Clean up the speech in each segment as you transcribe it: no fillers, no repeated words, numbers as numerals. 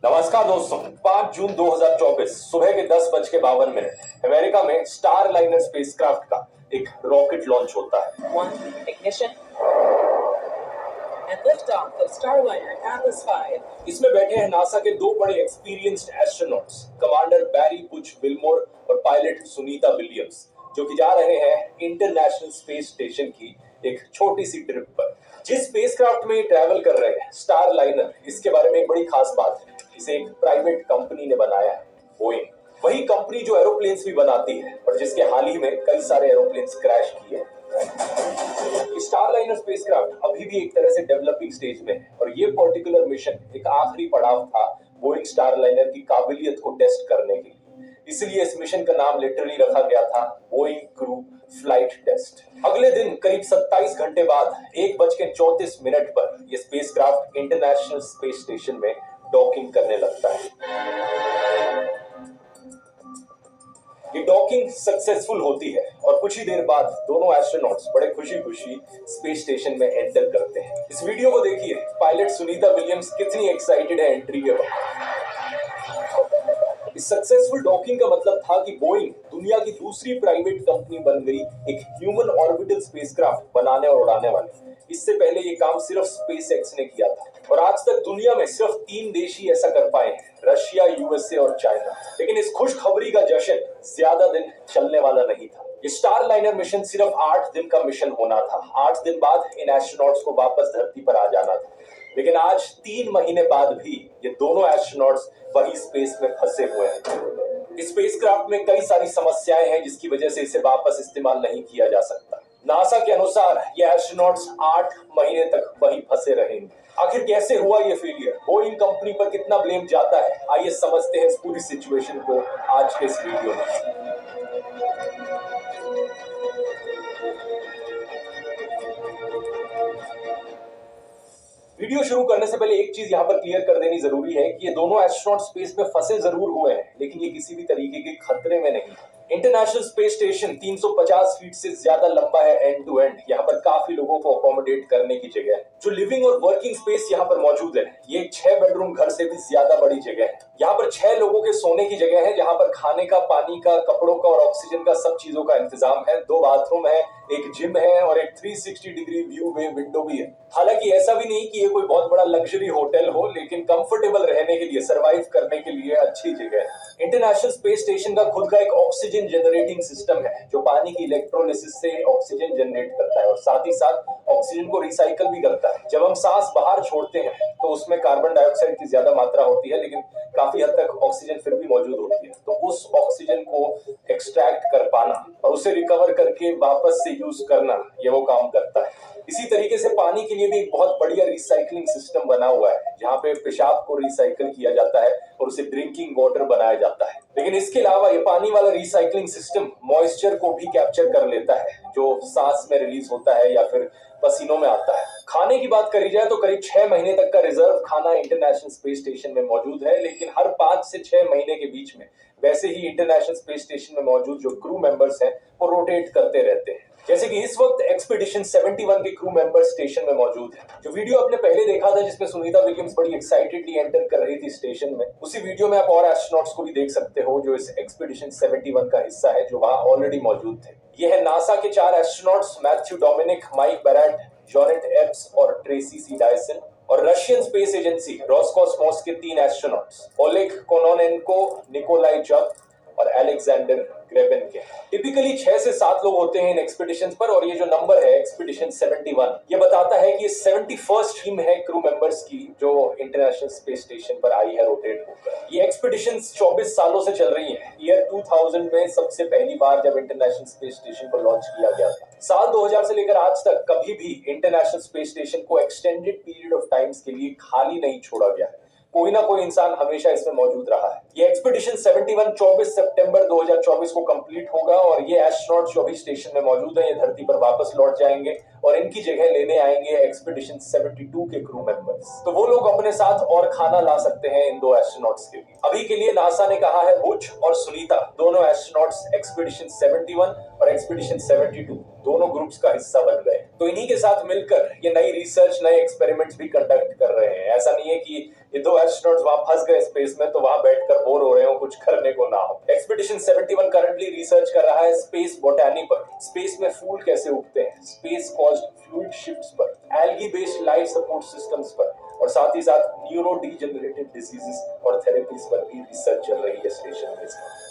नमस्कार दोस्तों। 5 जून 2024 सुबह के 10:52 अमेरिका में स्टार लाइनर स्पेसक्राफ्ट का एक रॉकेट लॉन्च होता है। Ignition and liftoff of Starliner Atlas V. इसमें बैठे हैं नासा के दो बड़े एक्सपीरियंस्ड एस्ट्रोनॉट्स, कमांडर बैरी बुच विल्मोर और पायलट सुनीता विलियम्स, जो कि जा रहे हैं इंटरनेशनल स्पेस स्टेशन की एक छोटी सी ट्रिप पर। जिस स्पेसक्राफ्ट में ट्रैवल कर रहे हैं स्टार लाइनर, इसके बारे में एक बड़ी खास बात है, इसे एक प्राइवेट कंपनी ने बनाया है, बोइंग। वही कंपनी जो एरोप्लेन्स भी बनाती है और जिसके हाल ही में कई सारे एरोप्लेन्स क्रैश किए हैं। स्टार लाइनर स्पेसक्राफ्ट अभी भी एक तरह से डेवलपिंग स्टेज में है और ये पर्टिकुलर मिशन एक आखिरी पड़ाव था बोइंग स्टार लाइनर की काबिलियत को टेस्ट करने के लिए। इसलिए इस मिशन का नाम लिटरली रखा गया था बोइंग क्रू फ्लाइट टेस्ट। अगले दिन करीब 27 घंटे बाद 1:34 पर यह स्पेसक्राफ्ट इंटरनेशनल स्पेस स्टेशन में डॉकिंग करने लगता है। ये डॉकिंग सक्सेसफुल होती है और कुछ ही देर बाद दोनों एस्ट्रोनॉट्स बड़े खुशी खुशी स्पेस स्टेशन में एंटर करते हैं। इस वीडियो को देखिए, पायलट सुनीता विलियम्स कितनी एक्साइटेड है एंट्री के बाद। इस सक्सेसफुल डॉकिंग का मतलब था कि बोइंग दुनिया की दूसरी प्राइवेट कंपनी बन गई, एक ह्यूमन ऑर्बिटल स्पेसक्राफ्ट बनाने और उड़ाने वाली। इससे पहले ये काम सिर्फ स्पेसएक्स ने किया था और आज तक दुनिया में सिर्फ 3 देश ही ऐसा कर पाए हैं, रशिया, यूएसए और चाइना। लेकिन इस खुशखबरी का जश्न ज्यादा दिन चलने वाला नहीं था। ये स्टार लाइनर मिशन सिर्फ 8 दिन का मिशन होना था। 8 दिन बाद इन एस्ट्रोनॉट्स को वापस धरती पर आ जाना था। लेकिन आज 3 महीने बाद भी ये दोनों एस्ट्रोनॉट्स वही स्पेस में फंसे हुए हैं। इस स्पेसक्राफ्ट में कई सारी समस्याएं हैं जिसकी वजह से इसे वापस इस्तेमाल नहीं किया जा सकता। नासा के अनुसार ये एस्ट्रोनॉट्स 8 महीने तक वहीं फंसे रहेंगे। आखिर कैसे हुआ ये फेलियर, बोइंग कंपनी पर कितना ब्लेम जाता है, आइए समझते हैं इस पूरी सिचुएशन को आज के इस वीडियो में। वीडियो शुरू करने से पहले एक चीज यहाँ पर क्लियर कर देनी जरूरी है कि ये दोनों एस्ट्रोनॉट स्पेस में फंसे जरूर हुए हैं, लेकिन ये किसी भी तरीके के खतरे में नहीं। इंटरनेशनल स्पेस स्टेशन 350 फीट से ज्यादा लंबा है एंड टू एंड। यहाँ पर काफी लोगों को अकोमोडेट करने की जगह है। जो लिविंग और वर्किंग स्पेस यहाँ पर मौजूद है, ये 6 बेडरूम घर से भी ज्यादा बड़ी जगह है। यहाँ पर 6 लोगों के सोने की जगह है, जहाँ पर खाने का, पानी का, कपड़ों का और ऑक्सीजन का सब चीजों का इंतजाम है। 2 बाथरूम है, एक जिम है और एक 360 डिग्री व्यू वे विंडो भी है। हालांकि ऐसा भी नहीं कि ये कोई बहुत बड़ा लग्जरी होटल हो, लेकिन कंफर्टेबल रहने के लिए, सरवाइव करने के लिए अच्छी जगह है। इंटरनेशनल स्पेस स्टेशन का खुद का एक ऑक्सीजन जनरेटिंग सिस्टम है, जो पानी की इलेक्ट्रोलिसिस से ऑक्सीजन जनरेट करता है और साथ ही साथ ऑक्सीजन को रिसाइकल भी करता है। जब हम सांस बाहर छोड़ते हैं तो उसमें कार्बन डाइऑक्साइड की ज्यादा मात्रा होती है, लेकिन काफी हद तक ऑक्सीजन फिर भी मौजूद होती है। तो उस ऑक्सीजन को एक्सट्रैक्ट कर पाना और उसे रिकवर करके वापस से यूज करना, ये वो काम करता है। इसी तरीके से पानी के लिए भी एक बहुत बढ़िया रिसाइकलिंग सिस्टम बना हुआ है, जहाँ पे पेशाब को रिसाइकल किया जाता है और उसे ड्रिंकिंग वाटर बनाया जाता है। लेकिन इसके अलावा ये पानी वाला रिसाइकलिंग सिस्टम मॉइस्चर को भी कैप्चर कर लेता है, जो सांस में रिलीज होता है या फिर पसीनों में आता है। खाने की बात करी जाए तो करीब 6 महीने तक का रिजर्व खाना इंटरनेशनल स्पेस स्टेशन में मौजूद है, लेकिन हर 5 से 6 महीने के बीच में वैसे ही इंटरनेशनल स्पेस स्टेशन में मौजूद जो क्रू मेंबर्स हैं वो रोटेट करते रहते हैं। जैसे कि इस वक्त एक्सपीडिशन 71 के क्रू मेंबर स्टेशन में मौजूद है। जो वीडियो आपने पहले देखा था जिसमें सुनीता विलियम्स बड़ी एक्साइटेडली एंटर कर रही थी स्टेशन में, उसी वीडियो में आप और एस्ट्रोनॉट्स को भी देख सकते हो जो इस एक्सपीडिशन 71 का हिस्सा है, जो वहां ऑलरेडी मौजूद थे। ये है नासा के 4 astronauts, Matthew Dominick, Mike Barratt, Jeanette Epps और ट्रेसी सी डायसन, और रशियन स्पेस एजेंसी रोस्कोसमोस के 3 astronauts, Oleg Kononenko, Nikolai Chub और अलेक्जेंडर ग्रेबेन के। टिपिकली 6 से 7 लोग होते हैं इन एक्सपीडिशंस पर, और ये जो नंबर है एक्सपीडिशन 71, ये बताता है कि 71st टीम है क्रू मेंबर्स की जो इंटरनेशनल स्पेस स्टेशन पर आई है रोटेट होकर। ये एक्सपीडिशंस 24 सालों से चल रही हैं। ईयर 2000 में सबसे पहली बार जब इंटरनेशनल स्पेस स्टेशन को लॉन्च किया गया था। साल 2000 से लेकर आज तक कभी भी इंटरनेशनल स्पेस स्टेशन को एक्सटेंडेड पीरियड ऑफ टाइम्स के लिए खाली नहीं छोड़ा गया है। कोई ना कोई इंसान हमेशा इसमें मौजूद रहा है। ये एक्सपीडिशन 71 24 सितंबर 2024 को कंप्लीट होगा और ये एस्ट्रोनॉट्स जो अभी स्टेशन में मौजूद हैं, ये धरती पर वापस लौट जाएंगे और इनकी जगह लेने आएंगे एक्सपीडिशन 72 के क्रू मेंबर्स। तो वो लोग अपने साथ और खाना ला सकते हैं इन 2 एस्ट्रोनॉट्स के लिए। अभी के लिए नासा ने कहा है बुच और सुनीता, दोनों एस्ट्रोनॉट्स एक्सपीडिशन 71 और एक्सपीडिशन 72 दोनों ग्रुप्स का हिस्सा बन गए। तो इन्हीं के साथ मिलकर ये नई रिसर्च, नए एक्सपेरिमेंट्स भी कंडक्ट कर रहे हैं। ऐसा नहीं है कि ये दो एस्ट्रोनॉट्स वहां फंस गए स्पेस में, तो वहां बैठकर बोर हो रहे हो, कुछ करने को ना हो। एक्सपीडिशन 71 करंटली रिसर्च कर रहा है स्पेस बोटैनी पर, स्पेस में फूल कैसे उगते हैं, स्पेस कॉज्ड फ्लूइड शिफ्ट्स पर, algae based life support systems पर, और साथ ही साथ न्यूरो डीजेनरेटिव डिजीजेस और थेरेपीज पर भी रिसर्च चल रही है स्टेशन में।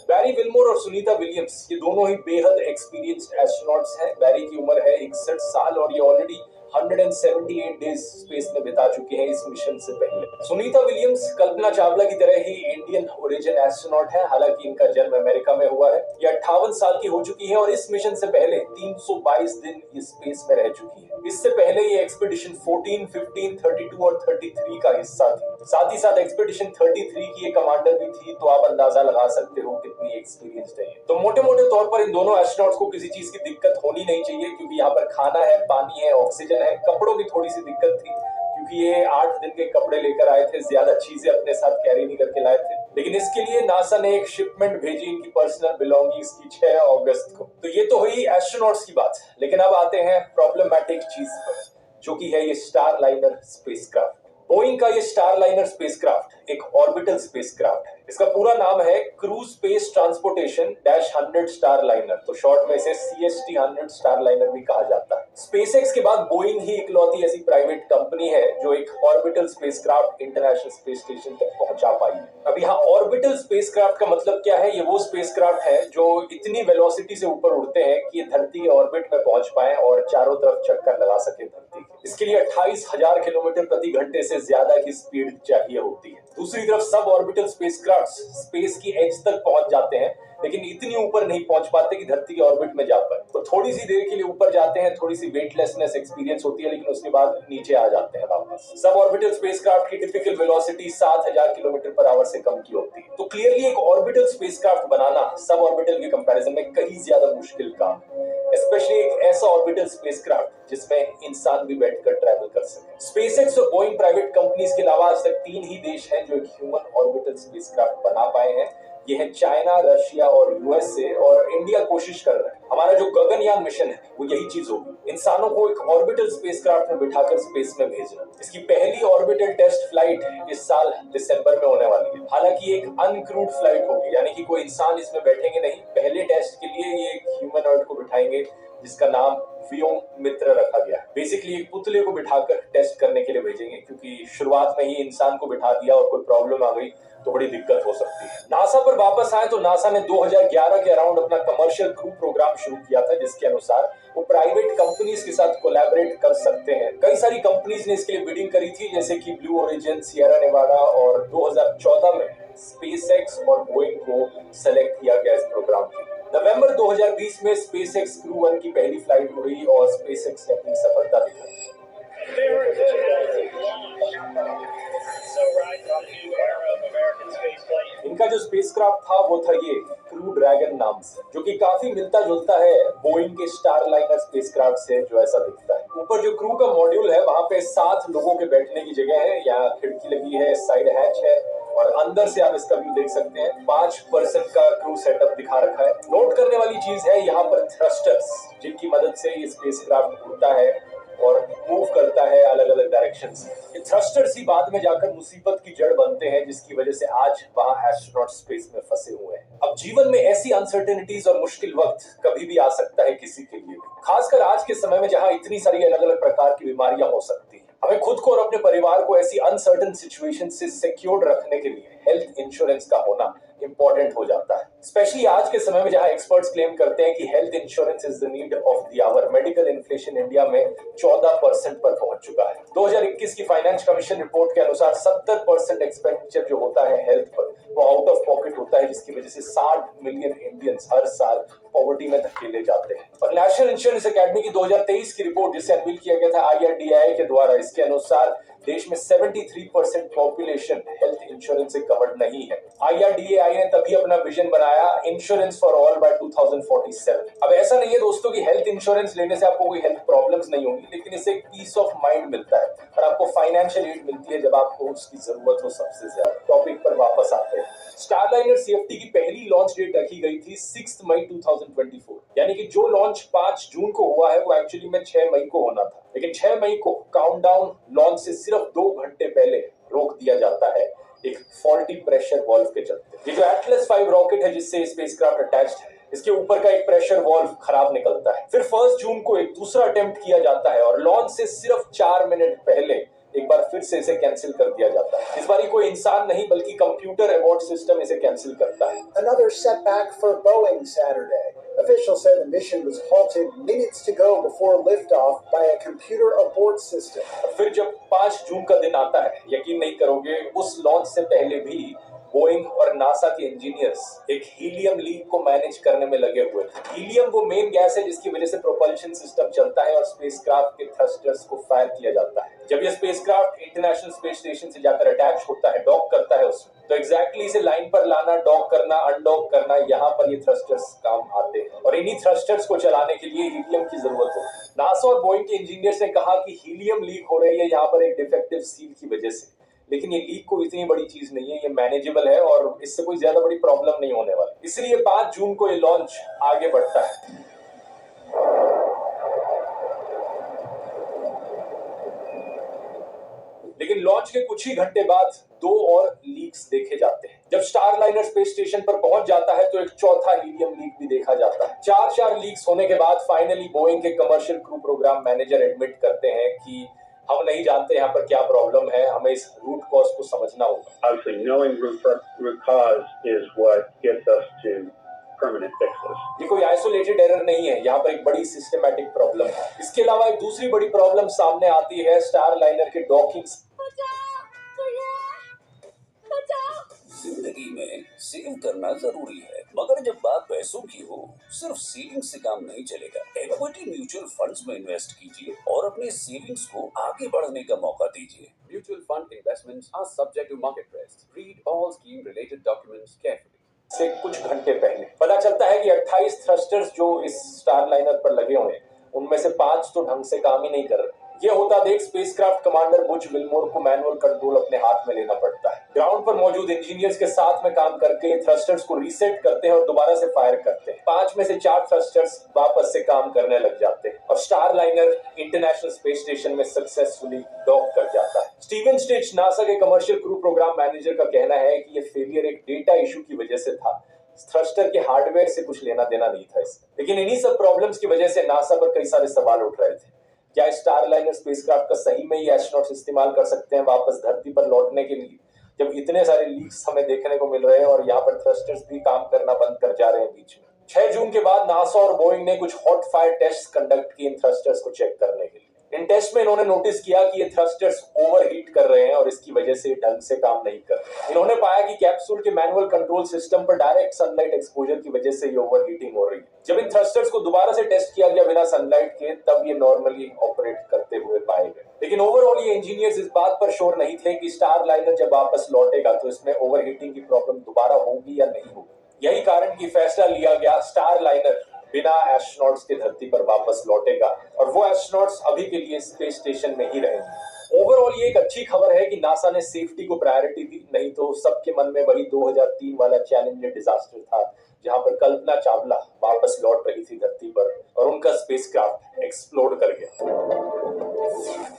बैरी विल्मोर और सुनीता विलियम्स ये दोनों ही बेहद एक्सपीरियंस्ड एस्ट्रोनॉट्स हैं। बैरी की उम्र है 61 साल और ये ऑलरेडी 178 डेज स्पेस में बिता चुके हैं इस मिशन से पहले। सुनीता विलियम्स कल्पना चावला की तरह ही इंडियन ओरिजिन एस्ट्रोनॉट है, हालांकि इनका जन्म अमेरिका में हुआ है। ये 58 साल की हो चुकी है और इस मिशन से पहले 322 दिन ये स्पेस में रह चुकी है। इससे पहले ये एक्सपीडिशन 14, 15, 32 और 33 का हिस्सा थी। साथ ही साथ एक्सपीडिशन 33 की ये कमांडर भी थी, तो आप अंदाजा लगा सकते हो कितनी एक्सपीरियंस्ड है। तो मोटे मोटे तौर पर इन दोनों एस्ट्रोनॉट्स को किसी चीज की दिक्कत होनी नहीं चाहिए, क्योंकि यहाँ पर खाना है, पानी है, ऑक्सीजन है। कपड़ों की थोड़ी सी दिक्कत थी, क्योंकि ये 8 दिन के कपड़े लेकर आए थे, ज्यादा चीजें अपने साथ कैरी नहीं करके लाए थे। लेकिन इसके लिए नासा ने एक शिपमेंट भेजी इनकी पर्सनल बिलोंगिंग्स की 6 अगस्त को। तो ये तो हुई एस्ट्रोनॉट्स की बात, लेकिन अब आते हैं प्रॉब्लमैटिक चीज पर, जो कि है ये स्टारलाइनर स्पेसक्राफ्ट। बोइंग का ये स्टारलाइनर स्पेसक्राफ्ट एक ऑर्बिटल स्पेसक्राफ्ट है। इसका पूरा नाम है क्रूज स्पेस ट्रांसपोर्टेशन -100 स्टारलाइनर, तो शॉर्ट में इसे CST-100 स्टारलाइनर भी कहा जाता है। स्पेसएक्स के बाद बोइंग ही इकलौती ऐसी प्राइवेट कंपनी है जो एक orbital spacecraft international space station तक पहुंचा पाई है। अब यहाँ ऑर्बिटल स्पेसक्राफ्ट का मतलब क्या है? ये वो स्पेसक्राफ्ट है जो इतनी वेलोसिटी से ऊपर उड़ते हैं कि ये धरती के ऑर्बिट में पहुंच पाए और चारों तरफ चक्कर लगा सके धरती के। इसके लिए 28,000 किलोमीटर प्रति घंटे से ज्यादा की स्पीड चाहिए होती है। दूसरी तरफ सब ऑर्बिटल स्पेसक्राफ्ट स्पेस की एज तक पहुंच जाते हैं, लेकिन इतनी ऊपर नहीं पहुंच पाते कि धरती के ऑर्बिट में जा पाए। तो थोड़ी सी देर के लिए ऊपर जाते हैं, थोड़ी सी वेटलेसनेस एक्सपीरियंस होती है, लेकिन उसके बाद नीचे आ जाते हैं वापस। सब ऑर्बिटल स्पेसक्राफ्ट की typical velocity 7,000 kilometre per hour से कम की होती है। तो क्लियरली एक ऑर्बिटल स्पेसक्राफ्ट बनाना सब ऑर्बिटल के कंपैरिजन में कहीं ज्यादा मुश्किल काम है, स्पेशली एक ऐसा ऑर्बिटल स्पेसक्राफ्ट जिसमें इंसान भी बैठकर ट्रैवल कर सके। स्पेसएक्स और बोइंग प्राइवेट कंपनीज के अलावा आज तक 3 ही देश हैं जो एक ह्यूमन ऑर्बिटल स्पेसक्राफ्ट बना पाए हैं। ये है चाइना, रशिया और यूएसए, और इंडिया कोशिश कर रहा है। हमारा जो गगनयान मिशन है वो यही चीज होगी, इंसानों को एक ऑर्बिटल स्पेसक्राफ्ट में बिठाकर स्पेस में भेजना। इसकी पहली ऑर्बिटल टेस्ट फ्लाइट इस साल दिसंबर में होने वाली है। हालांकि एक अनक्रूड फ्लाइट होगी, यानी कि कोई इंसान इसमें बैठेंगे नहीं। पहले टेस्ट के लिए ये एक ह्यूमनॉइड को बिठाएंगे जिसका नाम व्योम मित्र रखा गया है। बेसिकली एक पुतले को बिठाकर टेस्ट करने के लिए भेजेंगे, क्योंकि शुरुआत में ही इंसान को बिठा दिया और कोई प्रॉब्लम आ गई तो बड़ी दिक्कत हो सकती है। नासा पर वापस आए तो नासा ने 2011 के अराउंड अपना कमर्शियल क्रू प्रोग्राम शुरू किया था, जिसके अनुसार वो प्राइवेट कंपनीज के साथ कोलैबोरेट कर सकते हैं। कई सारी कंपनीज ने इसके लिए बिडिंग करी थी, जैसे कि ब्लू ओरिजिन, सियरा नेवाडा, और 2014 में स्पेसएक्स और बोइंग को सेलेक्ट किया गया इस प्रोग्राम के लिए। नवंबर 2020 में स्पेसएक्स क्रू 1 की पहली फ्लाइट हुई और स्पेसएक्स ने अपनी सफलता दिखाई। इनका जो स्पेसक्राफ्ट था वो था ये क्रू ड्रैगन नाम से, जो कि काफी मिलता जुलता है बोइंग के स्टारलाइनर स्पेसक्राफ्ट से जो ऐसा दिखता है। ऊपर जो क्रू का मॉड्यूल है वहां पे 7 लोगों के बैठने की जगह है, यहाँ खिड़की लगी है, साइड हैच है, और अंदर से आप इसका व्यू देख सकते हैं। 5 पर्सन का क्रू सेटअप दिखा रखा है। नोट करने वाली चीज है यहाँ पर थ्रस्टर्स, जिनकी मदद से ये स्पेसक्राफ्ट उड़ता है और मूव करता है अलग अलग डायरेक्शन से। ये थ्रस्टर्स ही बाद में जाकर मुसीबत की जड़ बनते हैं, जिसकी वजह से आज वहां एस्ट्रोनॉट स्पेस में फंसे हुए हैं। अब जीवन में ऐसी अनसर्टेनिटीज और मुश्किल वक्त कभी भी आ सकता है किसी के लिए भी, खासकर आज के समय में जहां इतनी सारी अलग अलग प्रकार की बीमारियां हो सकती हैं। हमें खुद को और अपने परिवार को ऐसी अनसर्टेन सिचुएशन से सिक्योर्ड रखने के लिए हेल्थ इंश्योरेंस का होना इंपॉर्टेंट हो जाता है, स्पेशली आज के समय में जहां एक्सपर्ट्स क्लेम करते हैं कि health insurance is the need of the hour. Medical inflation India में 14% पर पहुंच चुका है। 2021 की फाइनेंस कमीशन रिपोर्ट के अनुसार 70% एक्सपेंडिचर जो होता है हेल्थ पर वो आउट ऑफ पॉकेट होता है, जिसकी वजह से 60 मिलियन इंडियंस हर साल पॉवर्टी में धकेले जाते हैं। और नेशनल इंश्योरेंस एकेडमी की 2023 की रिपोर्ट, जिसे अनवील किया गया था IRDAI के द्वारा, इसके अनुसार देश में 73% पॉपुलेशन हेल्थ इंश्योरेंस से कवर्ड नहीं है। IRDAI ने तभी अपना विजन बनाया इंश्योरेंस फॉर ऑल बाय 2047। अब ऐसा नहीं है दोस्तों कि हेल्थ इंश्योरेंस लेने से आपको कोई हेल्थ प्रॉब्लम्स नहीं होंगी, लेकिन इससे एक पीस ऑफ माइंड मिलता है और आपको फाइनेंशियल एड मिलती है जब आपको उसकी जरूरत हो सबसे ज्यादा। टॉपिक पर वापस आते हैं। स्टारलाइनर CFT की पहली लॉन्च डेट रखी गई थी 6 मई 2024, यानी कि जो लॉन्च 5 जून को हुआ है वो एक्चुअली में 6 मई को होना था, लेकिन 6 मई को काउंटडाउन लॉन्च से सिर्फ 2 घंटे पहले रोक दिया जाता है एक फॉल्टी प्रेशर वॉल्व के चलते। ये जो एटलस 5 रॉकेट है जिससे स्पेसक्राफ्ट अटैच्ड है, इसके ऊपर का एक प्रेशर वॉल्व खराब निकलता है। फिर 1 जून को एक दूसरा अटेम्प्ट किया जाता है और लॉन्च से सिर्फ 4 मिनट पहले एक बार फिर से इसे कैंसिल कर दिया जाता है। इस बार कोई इंसान नहीं बल्कि कंप्यूटर अबॉर्ट सिस्टम इसे कैंसिल करता है। Another setback for Boeing Saturday. Officials said the mission was halted minutes to go before liftoff by a computer abort system. फिर जब 5 जून का दिन आता है, यकीन नहीं करोगे, उस लॉन्च से पहले भी बोइंग और नासा के इंजीनियर्स एक हीलियम लीक को मैनेज करने में लगे हुए थे। हीलियम वो मेन गैस है जिसकी वजह से प्रोपल्शन सिस्टम चलता है और स्पेसक्राफ्ट के थ्रस्टर्स को फायर किया जाता है। जब ये स्पेसक्राफ्ट इंटरनेशनल स्पेस स्टेशन से जाकर अटैच होता है, डॉक करता है उसमें, तो एग्जैक्टली इसे लाइन पर लाना, डॉक करना, अनडॉक करना, यहाँ पर ये थ्रस्टर्स काम आते हैं और इन्हीं थ्रस्टर्स को चलाने के लिए हीलियम की जरूरत होती है। नासा और बोइंग के इंजीनियर्स ने कहा कि हीलियम लीक हो रही है यहाँ पर एक डिफेक्टिव सील की वजह से, लेकिन ये लीक को इतनी बड़ी चीज नहीं है, ये मैनेजेबल है और इससे कोई ज्यादा बड़ी प्रॉब्लम नहीं होने वाली। इसलिए 5 जून को ये लॉन्च आगे बढ़ता है। लेकिन लॉन्च के कुछ ही घंटे बाद 2 और लीक्स देखे जाते हैं। जब स्टारलाइनर स्पेस स्टेशन पर पहुंच जाता है तो एक चौथा हीलियम लीक भी देखा जाता है। 4 लीक्स होने के बाद फाइनली बोइंग के commercial crew program manager admit करते हैं कि हम नहीं जानते यहाँ पर क्या प्रॉब्लम है, हमें इस रूट कॉज को समझना होगा। Obviously, knowing root cause is what gets us to permanent fixes. ये कोई आइसोलेटेड एरर नहीं है, यहाँ पर एक बड़ी सिस्टमैटिक प्रॉब्लम है। इसके अलावा एक दूसरी बड़ी प्रॉब्लम सामने आती है स्टारलाइनर के डॉकिंग। जिंदगी में सेव करना जरूरी है, मगर जब बात पैसों की हो, सिर्फ सेविंग्स से काम नहीं चलेगा। इक्विटी म्यूचुअल फंड्स में इन्वेस्ट कीजिए और अपने सेविंग्स को आगे बढ़ने का मौका दीजिए। Mutual fund investments are subject to market risk. Read all scheme related documents carefully. से कुछ घंटे पहले पता चलता है कि 28 थ्रस्टर्स जो इस स्टारलाइनर पर लगे हुए हैं, उनमें से 5 तो ढंग से काम ही नहीं कर रहे। ये होता देख स्पेसक्राफ्ट कमांडर बुच विल्मोर को मैनुअल कंट्रोल अपने हाथ में लेना पड़ता है। ग्राउंड पर मौजूद इंजीनियर्स के साथ में काम करके थ्रस्टर्स को रीसेट करते हैं और दोबारा से फायर करते हैं। 5 में से 4 थ्रस्टर्स वापस से काम करने लग जाते हैं और स्टारलाइनर इंटरनेशनल स्पेस स्टेशन में सक्सेसफुली डॉक कर जाता है। स्टीवन स्टिच, नासा के कमर्शियल क्रू प्रोग्राम मैनेजर, का कहना है कि ये फेलियर एक डेटा इशू की वजह से था, थ्रस्टर के हार्डवेयर से कुछ लेना देना नहीं था इसमें। लेकिन इन्हीं सब प्रॉब्लम्स की वजह से नासा पर कई सारे सवाल उठ रहे थे। क्या स्टारलाइनर स्पेसक्राफ्ट का सही में ही एस्ट्रोनॉट्स इस्तेमाल कर सकते हैं वापस धरती पर लौटने के लिए, जब इतने सारे लीक्स हमें देखने को मिल रहे हैं और यहाँ पर थ्रस्टर्स भी काम करना बंद कर जा रहे हैं बीच में। 6 जून के बाद नासा और बोइंग ने कुछ हॉट फायर टेस्ट कंडक्ट किए इन थ्रस्टर्स को चेक करने के लिए। इन टेस्ट में इन्होंने नोटिस किया कि ये थ्रस्टर्स ओवरहीट कर रहे हैं और इसकी वजह से ढंग से काम नहीं कर रहे। इन्होंने पाया कि कैप्सूल के मैनुअल कंट्रोल सिस्टम पर डायरेक्ट सनलाइट एक्सपोजर की वजह से ये ओवरहीटिंग हो रही है। जब इन थ्रस्टर्स को दोबारा से टेस्ट किया गया बिना सनलाइट के, तब ये नॉर्मली ऑपरेट करते हुए पाए गए। लेकिन ओवरऑल ये इंजीनियर्स इस बात पर श्योर नहीं थे कि स्टारलाइनर जब वापस लौटेगा तो इसमें ओवरहीटिंग की प्रॉब्लम दोबारा होगी या नहीं होगी। यही कारण की फैसला लिया गया स्टारलाइनर बिना एस्ट्रोनॉट्स के धरती पर वापस लौटेगा और वो एस्ट्रोनॉट्स अभी के लिए स्पेस स्टेशन में ही रहेंगे। ओवरऑल ये एक अच्छी खबर है कि नासा ने सेफ्टी को प्रायोरिटी दी, नहीं तो सबके मन में वही 2003 वाला चैलेंजर डिजास्टर था जहां पर कल्पना चावला वापस लौट रही थी धरती पर और उनका स्पेसक्राफ्ट एक्सप्लोड कर गया।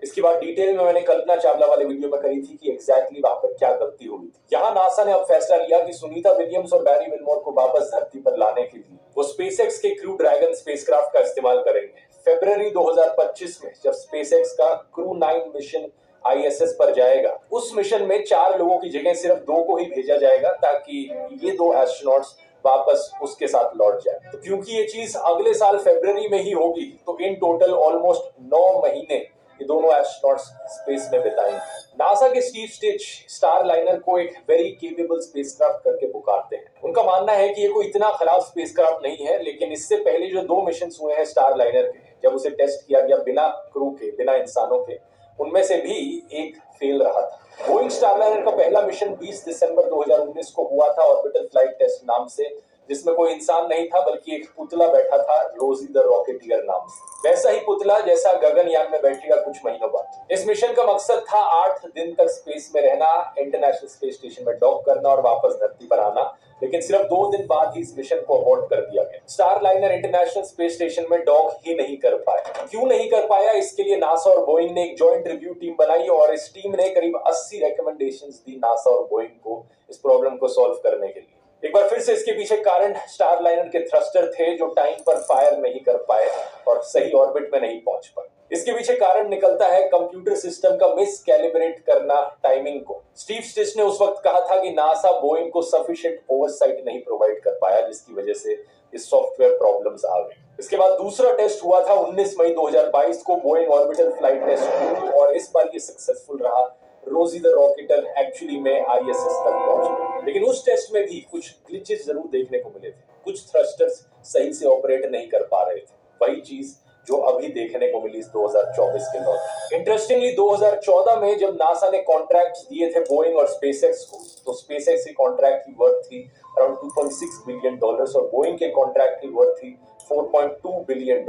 इसके बाद डिटेल में मैंने कल्पना चावला वाले वीडियो में करी थी कि एग्जैक्टली वहां पर क्या गलती हुई थी। यहाँ नासा ने अब फैसला लिया कि सुनीता विलियम्स और बैरी विल्मोर को वापस धरती पर लाने के लिए वो स्पेसएक्स के क्रू ड्रैगन स्पेसक्राफ्ट का इस्तेमाल करेंगे। फरवरी 2025 में जब स्पेसएक्स का क्रू 9 मिशन ISS पर जाएगा, उस मिशन में 4 लोगों की जगह सिर्फ 2 को ही भेजा जाएगा ताकि ये 2 एस्ट्रोनॉट्स वापस उसके साथ लौट जाए। तो क्योंकि ये चीज अगले साल फरवरी में ही होगी, तो इन टोटल ऑलमोस्ट 9 महीने ये दोनों एस्ट्रोनॉट्स स्पेस में बिताएंगे। नासा के स्टीव स्टिच स्टारलाइनर को एक वेरी केपेबल स्पेसक्राफ्ट करके पुकारते हैं। उनका मानना है कि ये कोई इतना खराब स्पेसक्राफ्ट नहीं है, लेकिन इससे पहले जो 2 मिशन हुए हैं स्टारलाइनर के, जब उसे टेस्ट किया गया बिना क्रू के, बिना इंसानों के, उनमें से भी एक फेल रहा था। बोइंग स्टारलाइनर का पहला मिशन 20 दिसंबर 2019 को हुआ था ऑर्बिटल फ्लाइट टेस्ट नाम से, जिसमें कोई इंसान नहीं था बल्कि एक पुतला बैठा था रोजी द रॉकेटियर नाम से। वैसा ही पुतला जैसा गगनयान में बैठेगा कुछ महीनों बाद। इस मिशन का मकसद था 8 दिन तक स्पेस में रहना, इंटरनेशनल स्पेस स्टेशन में डॉक करना और वापस धरती पर आना, लेकिन सिर्फ 2 दिन बाद ही इस मिशन को अबॉर्ट कर दिया गया। स्टारलाइनर इंटरनेशनल स्पेस स्टेशन में डॉक ही नहीं कर पाया। क्यों नहीं कर पाया, इसके लिए नासा और बोइंग ने एक जॉइंट रिव्यू टीम बनाई और इस टीम ने करीब 80 रिकमेंडेशंस दी नासा और बोइंग को इस प्रॉब्लम को सॉल्व करने के लिए। एक बार फिर से इसके पीछे कारण स्टारलाइनर के थ्रस्टर थे जो टाइम पर फायर नहीं कर पाए और सही ऑर्बिट में नहीं पहुंच पाए। इसके पीछे कारण निकलता है कंप्यूटर सिस्टम का मिस कैलिब्रेट करना टाइमिंग को। स्टीव स्टिच ने उस वक्त कहा था कि नासा बोइंग को सफिशिएंट ओवरसाइट नहीं प्रोवाइड कर पाया, जिसकी वजह से इस सॉफ्टवेयर प्रॉब्लम्स आ गई। इसके बाद दूसरा टेस्ट हुआ था 19 मई 2022 को, बोइंग ऑर्बिटल फ्लाइट टेस्ट हुई और इस बार ये सक्सेसफुल रहा। रोजी द रॉकेटर एक्चुअली में ISS तक पहुंच गई, लेकिन उस टेस्ट में भी कुछ ग्लिचेस जरूर देखने को मिले थे। कुछ थ्रस्टर्स सही से ऑपरेट नहीं कर पा रहे थे, वही चीज जो अभी देखने को मिली इस 2024 के दौरान। इंटरेस्टिंगली 2014 में जब नासा ने कॉन्ट्रैक्ट दिए थे बोइंग और स्पेसएक्स को, तो स्पेसएक्स की कॉन्ट्रैक्ट की वर्थ थी अराउंड $2.6 बिलियन और बोइंग के कॉन्ट्रैक्ट की वर्थ थी $4.2 बिलियन।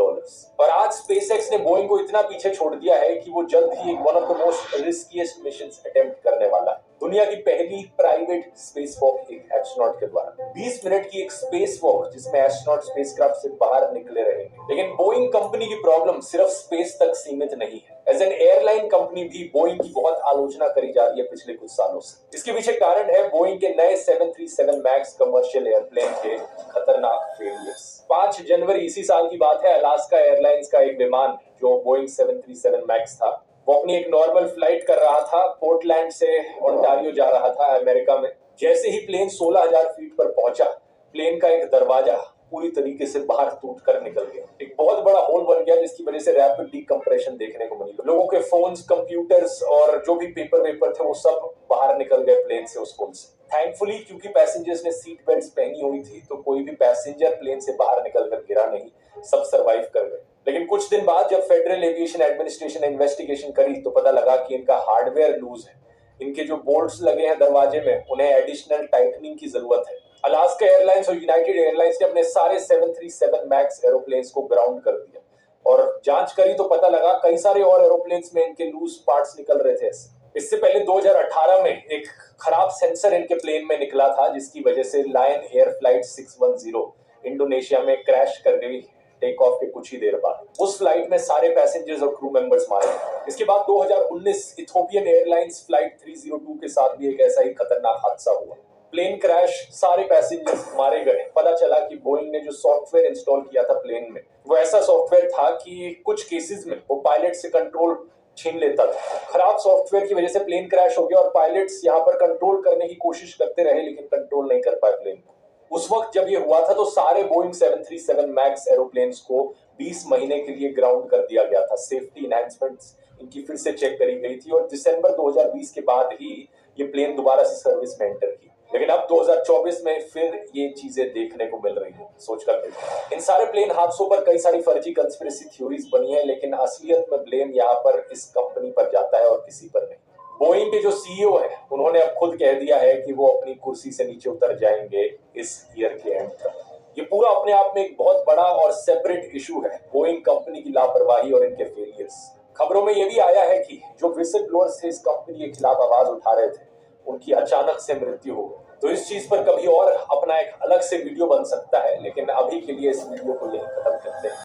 और आज स्पेसएक्स ने बोइंग को इतना पीछे छोड़ दिया है कि वो जल्द ही एक one of the most riskiest missions attempt करने वाला है। दुनिया की पहली प्राइवेट स्पेस वॉक एक एस्ट्रोनॉट के द्वारा, 20 मिनट की एक स्पेस वॉक जिसमें एस्ट्रोनॉट स्पेसक्राफ्ट से बाहर निकले रहेंगे। लेकिन बोइंग कंपनी की प्रॉब्लम सिर्फ स्पेस तक सीमित नहीं है। एज एन एयरलाइन कंपनी भी बोइंग की बहुत आलोचना करी जा रही है पिछले कुछ सालों से। इसके पीछे कारण है बोइंग के नए 737 मैक्स कमर्शियल एयरप्लेन के खतरनाक फेलियर्स। 5 जनवरी इसी साल की बात है, अलास्का एयरलाइंस का एक विमान जो बोइंग 737 मैक्स था, वो अपनी एक नॉर्मल फ्लाइट कर रहा था, पोर्टलैंड से ओंटारियो जा रहा था अमेरिका में। जैसे ही प्लेन 16,000 फीट पर पहुंचा, प्लेन का एक दरवाजा पूरी तरीके से बाहर टूटकर निकल गया। एक बहुत बड़ा होल बन गया जिसकी वजह से रैपिड डीकंप्रेशन देखने को मिली। लोगों के फोन्स, कंप्यूटर्स और जो भी पेपर वेपर थे वो सब बाहर निकल गए प्लेन से, उस होल से। थैंकफुली क्योंकि पैसेंजर्स ने सीट बेल्ट पहनी हुई थी तो कोई भी पैसेंजर प्लेन से बाहर निकलकर गिरा नहीं, सब सर्वाइव कर गए। लेकिन कुछ दिन बाद जब फेडरल एविएशन एडमिनिस्ट्रेशन ने इन्वेस्टिगेशन करी तो पता लगा कि इनका हार्डवेयर लूज है। इनके जो बोल्ट्स लगे हैं दरवाजे में, उन्हें एडिशनल टाइटनिंग की जरूरत है। अलास्का एयरलाइंस और यूनाइटेड एयरलाइंस ने अपने सारे 737 मैक्स एरोप्लेन्स को ग्राउंड कर दिया और जांच करी तो पता लगा कई सारे और एरोप्लेन्स में इनके लूज पार्ट्स निकल रहे थे। इससे पहले 2018 में एक खराब सेंसर इनके प्लेन में निकला था जिसकी वजह से लायन एयर फ्लाइट 610 इंडोनेशिया में क्रैश कर गई टेक ऑफ के कुछ ही देर बाद। उस फ्लाइट में सारे पैसेंजर्स और क्रू मेंबर्स मारे गए। इसके बाद 2019 इथियोपियन एयरलाइंस फ्लाइट 302 के साथ भी एक ऐसा ही खतरनाक हादसा हुआ। प्लेन क्रैश, सारे पैसेंजर्स मारे गए। पता चला कि बोइंग ने जो सॉफ्टवेयर इंस्टॉल किया था प्लेन में, वो ऐसा सॉफ्टवेयर था कि कुछ केसेस में वो पायलट से कंट्रोल छीन लेता था। खराब सॉफ्टवेयर की वजह से प्लेन क्रैश हो गया और पायलट्स यहाँ पर कंट्रोल करने की कोशिश करते रहे लेकिन कंट्रोल नहीं कर पाए प्लेन को। उस वक्त जब ये हुआ था तो सारे बोइंग 737 मैक्स एरोप्लेन्स को 20 महीने के लिए ग्राउंड कर दिया गया था। सेफ्टी एनहांसमेंट्स इनकी फिर से चेक करी गई थी और दिसंबर 2020 के बाद ही ये प्लेन दोबारा से सर्विस में एंटर की। लेकिन अब 2024 में फिर ये चीजें देखने को मिल रही हैं। सोचकर देखिए, इन सारे प्लेन हादसों पर कई सारी फर्जी कंस्पिरेसी थ्योरीज बनी है, लेकिन असलियत में ब्लेम यहाँ पर इस कंपनी पर जाता है और किसी पर नहीं। बोइंग के जो CEO है उन्होंने अब खुद कह दिया है कि वो अपनी कुर्सी से नीचे उतर जाएंगे इस ईयर के एंड तक। ये पूरा अपने आप में एक बहुत बड़ा और सेपरेट इशू है, बोइंग कंपनी की लापरवाही और इनके फेलियर्स। खबरों में यह भी आया है कि जो विसल ब्लोअर्स थे इस कंपनी के खिलाफ आवाज उठा रहे थे, उनकी अचानक से मृत्यु हो गई। तो इस चीज पर कभी और अपना एक अलग से वीडियो बन सकता है, लेकिन अभी के लिए इस वीडियो को यही खत्म करते हैं।